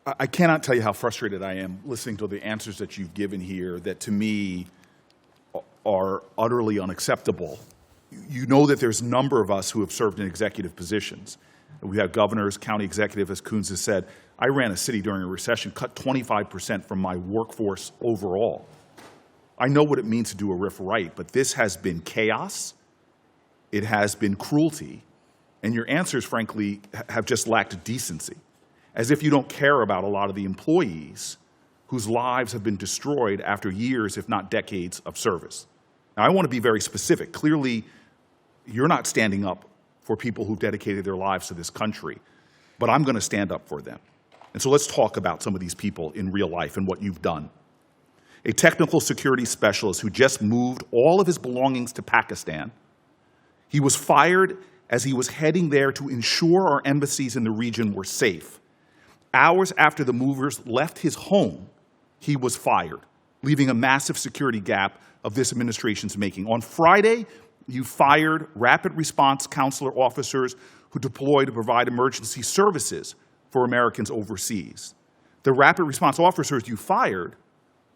I cannot tell you how frustrated I am listening to the answers that you've given here that to me are utterly unacceptable. You know that there's a number of us who have served in executive positions. We have governors, county executive, as Coons has said. I ran a city during a recession, cut 25% from my workforce overall. I know what it means to do a RIF right, but this has been chaos. It has been cruelty. And your answers, frankly, have just lacked decency, as if you don't care about a lot of the employees whose lives have been destroyed after years, if not decades, of service. Now, I want to be very specific. Clearly, you're not standing up for people who've dedicated their lives to this country, but I'm going to stand up for them. And so let's talk about some of these people in real life and what you've done. A technical security specialist who just moved all of his belongings to Pakistan. He was fired as he was heading there to ensure our embassies in the region were safe. Hours after the movers left his home, he was fired, leaving a massive security gap of this administration's making. On Friday, you fired rapid response consular officers who deployed to provide emergency services for Americans overseas. The rapid response officers you fired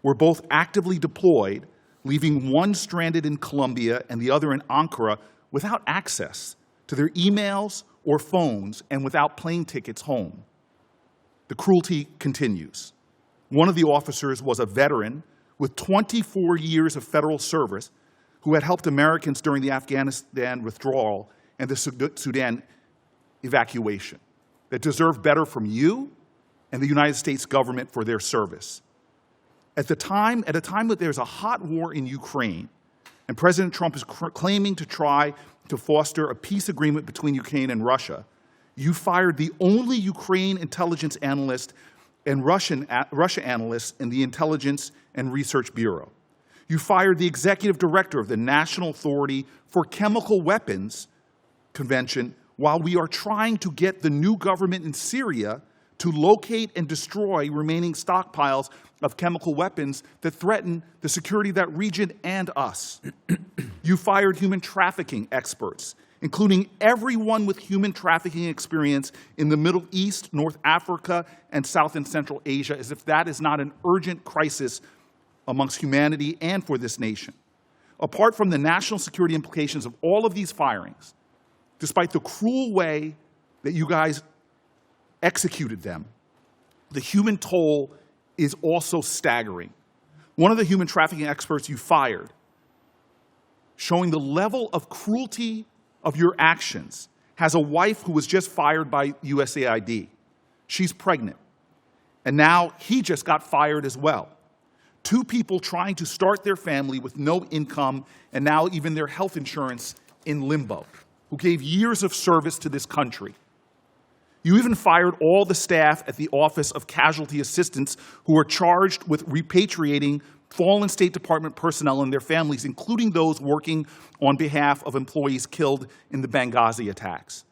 were both actively deployed, leaving one stranded in Colombia and the other in Ankara without access to their emails or phones and without plane tickets home. The cruelty continues. One of the officers was a veteran with 24 years of federal service who had helped Americans during the Afghanistan withdrawal and the Sudan evacuation, that deserve better from you and the United States government for their service. At a time that there's a hot war in Ukraine, and President Trump is claiming to try to foster a peace agreement between Ukraine and Russia, you fired the only Ukraine intelligence analyst and Russia analysts in the Intelligence and Research Bureau. You fired the executive director of the National Authority for Chemical Weapons Convention while we are trying to get the new government in Syria to locate and destroy remaining stockpiles of chemical weapons that threaten the security of that region and us. You fired human trafficking experts, including everyone with human trafficking experience in the Middle East, North Africa, and South and Central Asia, as if that is not an urgent crisis amongst humanity and for this nation. Apart from the national security implications of all of these firings, despite the cruel way that you guys executed them, the human toll is also staggering. One of the human trafficking experts you fired, showing the level of cruelty of your actions, has a wife who was just fired by USAID. She's pregnant. And now he just got fired as well. Two people trying to start their family with no income and now even their health insurance in limbo, who gave years of service to this country. You even fired all the staff at the Office of Casualty Assistance who are charged with repatriating fallen State Department personnel and their families, including those working on behalf of employees killed in the Benghazi attacks.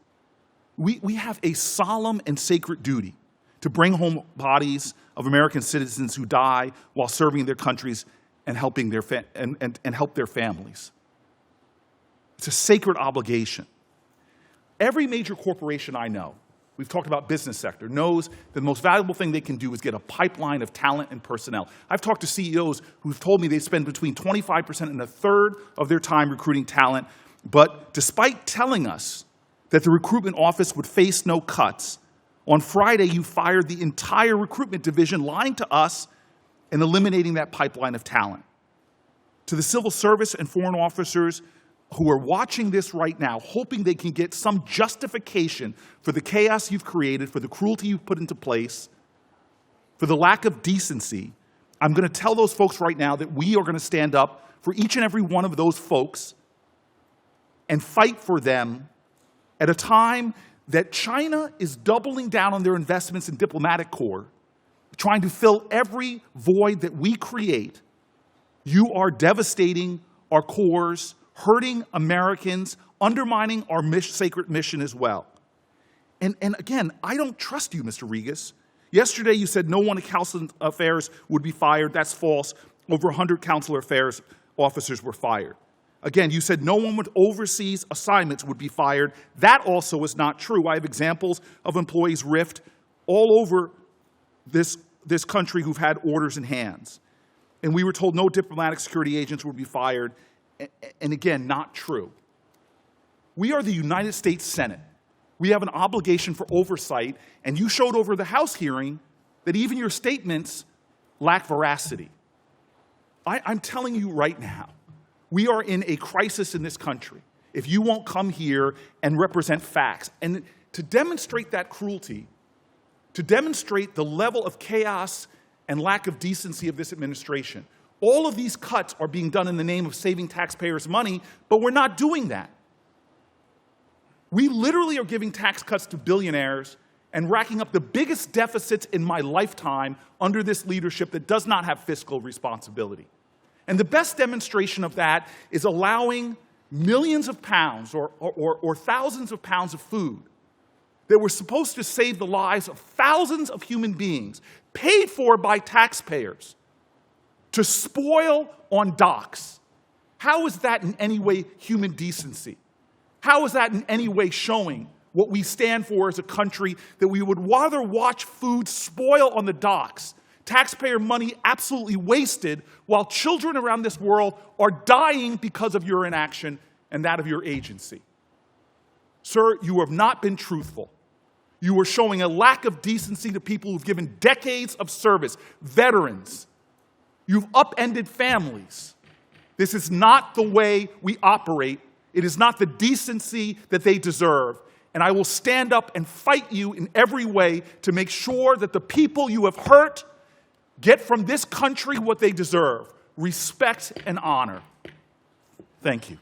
We have a solemn and sacred duty to bring home bodies of American citizens who die while serving their countries and helping and help their families. It's a sacred obligation. Every major corporation I know, we've talked about business sector, knows that the most valuable thing they can do is get a pipeline of talent and personnel. I've talked to CEOs who've told me they spend between 25% and a third of their time recruiting talent, but despite telling us that the recruitment office would face no cuts, on Friday you fired the entire recruitment division, lying to us and eliminating that pipeline of talent. To the civil service and foreign officers who are watching this right now, hoping they can get some justification for the chaos you've created, for the cruelty you've put into place, for the lack of decency, I'm going to tell those folks right now that we are going to stand up for each and every one of those folks and fight for them at a time that China is doubling down on their investments in diplomatic corps, trying to fill every void that we create. You are devastating our corps, hurting Americans, undermining our sacred mission as well. And again, I don't trust you, Mr. Rigas. Yesterday you said no one at Consular Affairs would be fired. That's false. Over 100 Consular Affairs officers were fired. Again, you said no one with overseas assignments would be fired. That also is not true. I have examples of employees riffed all over this country who've had orders in hands. And we were told no diplomatic security agents would be fired. And again, not true. We are the United States Senate. We have an obligation for oversight, and you showed over the House hearing that even your statements lack veracity. I'm telling you right now, we are in a crisis in this country if you won't come here and represent facts. And to demonstrate that cruelty, to demonstrate the level of chaos and lack of decency of this administration, all of these cuts are being done in the name of saving taxpayers' money, but we're not doing that. We literally are giving tax cuts to billionaires and racking up the biggest deficits in my lifetime under this leadership that does not have fiscal responsibility. And the best demonstration of that is allowing millions of pounds or thousands of pounds of food that were supposed to save the lives of thousands of human beings, paid for by taxpayers, to spoil on docks. How is that in any way human decency? How is that in any way showing what we stand for as a country, that we would rather watch food spoil on the docks, taxpayer money absolutely wasted, while children around this world are dying because of your inaction and that of your agency? Sir, you have not been truthful. You are showing a lack of decency to people who've given decades of service, veterans. You've upended families. This is not the way we operate. It is not the decency that they deserve. And I will stand up and fight you in every way to make sure that the people you have hurt get from this country what they deserve: respect and honor. Thank you.